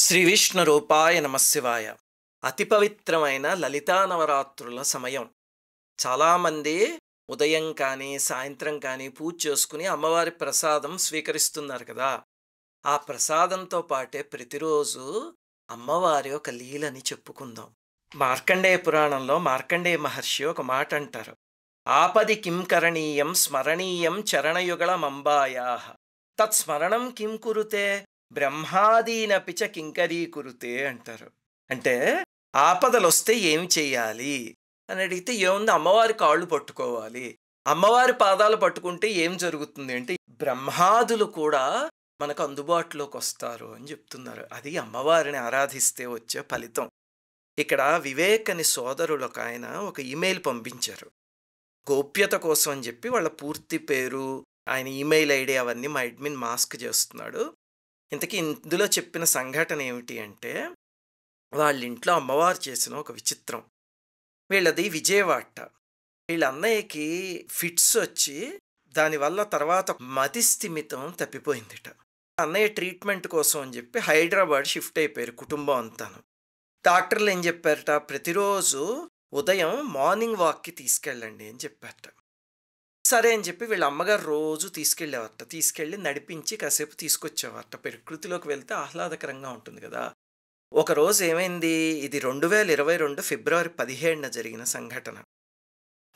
శ్రీ విష్ణు రూపాయ నమశివాయ. అతి పవిత్రమైన లలితా నవరాత్రుల సమయం. చాలామంది ఉదయం కానీ సాయంత్రం కానీ పూజ చేసుకుని అమ్మవారి ప్రసాదం స్వీకరిస్తున్నారు కదా. ఆ ప్రసాదంతో పాటే ప్రతిరోజు అమ్మవారి ఒక లీలని చెప్పుకుందాం. మార్కండేయ పురాణంలో మార్కండేయ మహర్షి ఒక మాట అంటారు, ఆపది కిం కరణీయం స్మరణీయం చరణయుగళమంబాయా తత్స్మరణం కిం కురుతే బ్రహ్మాదీనపిచ కింకరీకురుతే అంటారు. అంటే ఆపదలు వస్తే ఏం చెయ్యాలి అని అడిగితే ఏముంది, అమ్మవారి కాళ్ళు పట్టుకోవాలి. అమ్మవారి పాదాలు పట్టుకుంటే ఏం జరుగుతుంది అంటే బ్రహ్మాదులు కూడా మనకు అందుబాటులోకి వస్తారు అని చెప్తున్నారు. అది అమ్మవారిని ఆరాధిస్తే వచ్చే ఫలితం. ఇక్కడ వివేక్ అని సోదరులు ఒక ఆయన ఒక ఈమెయిల్ పంపించారు. గోప్యత కోసం అని చెప్పి వాళ్ళ పూర్తి పేరు, ఆయన ఈమెయిల్ ఐడి అవన్నీ మా అడ్మిన్ మాస్క్ చేస్తున్నాడు. ఇంతకీ ఇందులో చెప్పిన సంఘటన ఏమిటి అంటే, వాళ్ళ ఇంట్లో అమ్మవారు చేసిన ఒక విచిత్రం. వీళ్ళది విజయవాడ. వీళ్ళ అన్నయ్యకి ఫిట్స్ వచ్చి దానివల్ల తర్వాత మతిస్థిమితం తప్పిపోయిందిట. అన్నయ్య ట్రీట్మెంట్ కోసం అని చెప్పి హైదరాబాద్ షిఫ్ట్ అయిపోయారు కుటుంబం అంతాను. డాక్టర్లు ఏం చెప్పారట, ప్రతిరోజు ఉదయం మార్నింగ్ వాక్కి తీసుకెళ్ళండి అని చెప్పారట. సరే అని చెప్పి వీళ్ళ అమ్మగారు రోజు తీసుకెళ్ళేవారట. తీసుకెళ్ళి నడిపించి కాసేపు తీసుకొచ్చేవారట. ప్రకృతిలోకి వెళ్తే ఆహ్లాదకరంగా ఉంటుంది కదా. ఒకరోజు ఏమైంది, ఇది 2022 ఫిబ్రవరి 17న జరిగిన సంఘటన.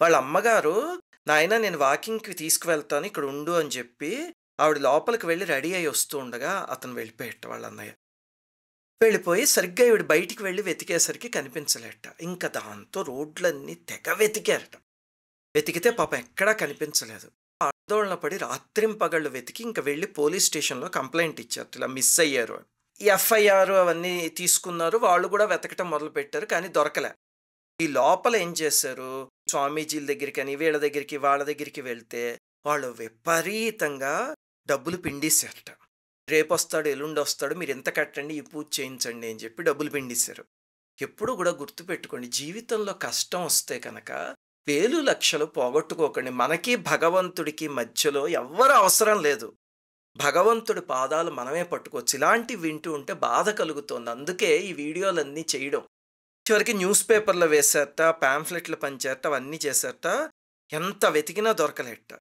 వాళ్ళ అమ్మగారు, నాయన నేను వాకింగ్కి తీసుకువెళ్తాను ఇక్కడ ఉండు అని చెప్పి ఆవిడ లోపలికి వెళ్ళి రెడీ అయ్యి వస్తూ ఉండగా అతను వెళ్ళిపోయేట. వాళ్ళ అన్నయ్య వెళ్ళిపోయి సరిగ్గా ఈవిడ బయటికి వెళ్ళి వెతికేసరికి కనిపించలేట. ఇంకా దాంతో రోడ్లన్నీ తెగ వెతికారట. వెతికితే పాపం ఎక్కడా కనిపించలేదు. ఆందోళన పడి రాత్రింపగళ్ళు వెతికి ఇంకా వెళ్ళి పోలీస్ స్టేషన్లో కంప్లైంట్ ఇచ్చారు, ఇలా మిస్ అయ్యారు అని. ఎఫ్ఐఆర్ అవన్నీ తీసుకున్నారు, వాళ్ళు కూడా వెతకటం మొదలుపెట్టారు, కానీ దొరకలే. ఈ లోపల ఏం చేశారు, స్వామీజీల దగ్గరికి అని వీళ్ళ దగ్గరికి వాళ్ళ దగ్గరికి వెళ్తే వాళ్ళు విపరీతంగా డబ్బులు పిండిశారట. రేపు వస్తాడు ఎల్లుండి వస్తాడు, మీరు ఎంత కట్టండి ఈ పూజ చేయించండి అని చెప్పి డబ్బులు పిండిశారు. ఎప్పుడు కూడా గుర్తుపెట్టుకోండి, జీవితంలో కష్టం వస్తే కనుక వేలు లక్షలు పోగొట్టుకోకండి. మనకి భగవంతుడికి మధ్యలో ఎవ్వరు అవసరం లేదు. భగవంతుడి పాదాలు మనమే పట్టుకోవచ్చు. ఇలాంటివి వింటూ ఉంటే బాధ కలుగుతోంది. అందుకే ఈ వీడియోలన్నీ చేయడం. చివరికి న్యూస్ పేపర్లో వేశారట, ప్యాంఫ్లెట్లు పంచారట, అవన్నీ చేశారట. ఎంత వెతికినా దొరకలేట.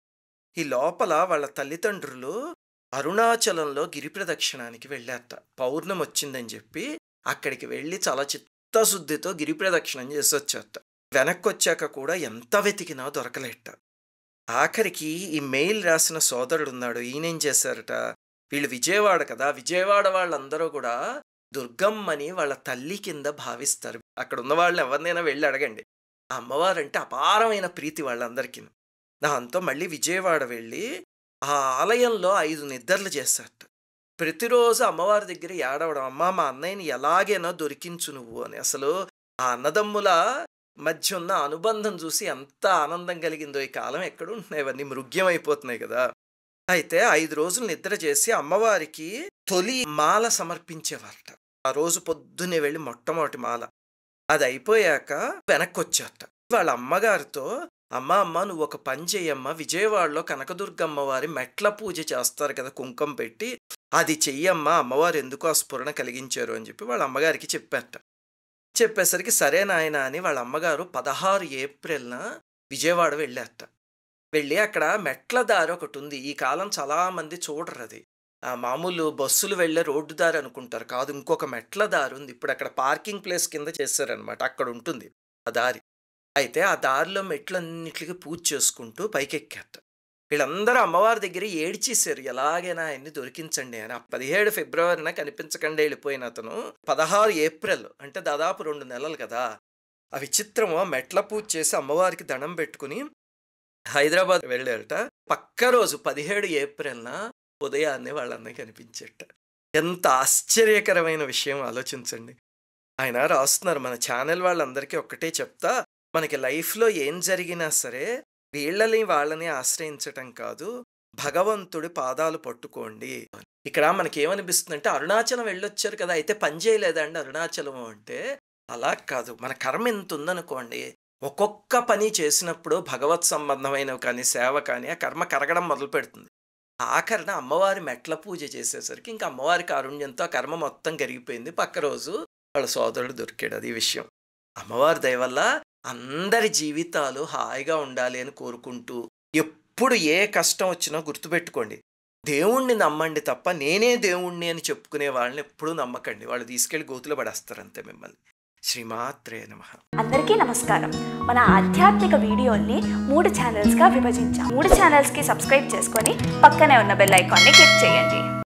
ఈ లోపల వాళ్ళ తల్లిదండ్రులు అరుణాచలంలో గిరి ప్రదక్షిణానికి వెళ్ళారట. పౌర్ణమి వచ్చిందని చెప్పి అక్కడికి వెళ్ళి చాలా చిత్తశుద్ధితో గిరి ప్రదక్షిణం చేసి వచ్చారట. వెనక్కి వచ్చాక కూడా ఎంత వెతికినా దొరకలేట. ఆఖరికి ఈ మెయిల్ రాసిన సోదరుడు ఉన్నాడు, ఈయనేం చేశారట, వీళ్ళు విజయవాడ కదా, విజయవాడ వాళ్ళందరూ కూడా దుర్గమ్మని వాళ్ళ తల్లి కింద భావిస్తారు. అక్కడ ఉన్న వాళ్ళని ఎవరినైనా వెళ్ళి అడగండి. ఆ అమ్మవారంటే అపారమైన ప్రీతి వాళ్ళందరికీ. దాంతో మళ్ళీ విజయవాడ వెళ్ళి ఆ ఆలయంలో 5 నిద్రలు చేశారట. ప్రతిరోజు అమ్మవారి దగ్గర ఏడవడం, అమ్మ మా అన్నయ్యని ఎలాగైనా దొరికించు నువ్వు అని. అసలు ఆ అన్నదమ్ముల మధ్య ఉన్న అనుబంధం చూసి ఎంత ఆనందం కలిగిందో. ఈ కాలం ఎక్కడుంటున్నాయి, ఇవన్నీ మృగ్యం అయిపోతున్నాయి కదా. అయితే 5 రోజులు నిద్ర చేసి అమ్మవారికి తొలి మాల సమర్పించేవారట. ఆ రోజు పొద్దున్నే వెళ్ళి మొట్టమొదటి మాల అది అయిపోయాక వెనక్కి వచ్చారట. వాళ్ళ అమ్మగారితో, అమ్మ నువ్వు ఒక పని చెయ్యమ్మ, విజయవాడలో కనకదుర్గమ్మ వారి మెట్ల పూజ చేస్తారు కదా కుంకం పెట్టి, అది చెయ్యమ్మా, అమ్మవారు ఎందుకో ఆ స్ఫురణ కలిగించారు అని చెప్పి వాళ్ళ అమ్మగారికి చెప్పారట. చెప్పేసరికి సరే నాయన అని వాళ్ళ అమ్మగారు 16 ఏప్రిల్న విజయవాడ వెళ్ళారట. వెళ్ళి అక్కడ మెట్ల దారి ఒకటి ఉంది. ఈ కాలం చాలామంది చూడరు అది. మామూలు బస్సులు వెళ్ళే రోడ్డు దారి అనుకుంటారు, కాదు, ఇంకొక మెట్ల దారి ఉంది. ఇప్పుడు అక్కడ పార్కింగ్ ప్లేస్ కింద చేశారనమాట, అక్కడ ఉంటుంది ఆ దారి. అయితే ఆ దారిలో మెట్లన్నిటికీ పూజ చేసుకుంటూ పైకెక్కారట. వీళ్ళందరూ అమ్మవారి దగ్గర ఏడ్చేశారు, ఎలాగైనా ఆయన్ని దొరికించండి అని. 17 ఫిబ్రవరిన కనిపించకుండా వెళ్ళిపోయిన అతను 16 ఏప్రిల్ అంటే దాదాపు 2 నెలలు కదా. ఆ విచిత్రము, మెట్ల పూజ చేసి అమ్మవారికి దండం పెట్టుకుని హైదరాబాద్ వెళ్ళారట. పక్క రోజు 17 ఏప్రిల్న ఉదయాన్నే వాళ్ళన్నయ్య కనిపించేట. ఎంత ఆశ్చర్యకరమైన విషయం ఆలోచించండి. ఆయన రాస్తున్నారు, మన ఛానల్ వాళ్ళందరికీ ఒక్కటే చెప్తా, మనకి లైఫ్లో ఏం జరిగినా సరే వీళ్ళని వాళ్ళని ఆశ్రయించటం కాదు, భగవంతుడి పాదాలు పట్టుకోండి. ఇక్కడ మనకేమనిపిస్తుందంటే, అరుణాచలం వెళ్ళొచ్చారు కదా, అయితే పని చేయలేదండి అరుణాచలం అంటే. అలా కాదు, మన కర్మ ఎంత ఉందనుకోండి, ఒక్కొక్క పని చేసినప్పుడు భగవత్ సంబంధమైనవి కానీ సేవ కానీ ఆ కర్మ కరగడం మొదలు పెడుతుంది. ఆఖరిన అమ్మవారి మెట్ల పూజ చేసేసరికి ఇంక అమ్మవారి కారుణ్యంతో ఆ కర్మ మొత్తం కరిగిపోయింది. పక్క రోజు వాళ్ళ సోదరుడు దొరికాడు. అది విషయం. అమ్మవారి దయ వల్ల అందరి జీవితాలు హాయిగా ఉండాలి అని కోరుకుంటూ, ఎప్పుడు ఏ కష్టం వచ్చినా గుర్తుపెట్టుకోండి, దేవుణ్ణి నమ్మండి తప్ప నేనే దేవుణ్ణి అని చెప్పుకునే వాళ్ళని ఎప్పుడూ నమ్మకండి. వాళ్ళు తీసుకెళ్ళి గోతులో పడేస్తారు అంతే మిమ్మల్ని. శ్రీమాత్రే నమః. అందరికీ నమస్కారం. మన ఆధ్యాత్మిక వీడియోల్ని 3 ఛానల్స్గా విభజించాం. 3 ఛానల్స్కి సబ్స్క్రైబ్ చేసుకొని పక్కనే ఉన్న బెల్ ఐకాన్ని క్లిక్ చేయండి.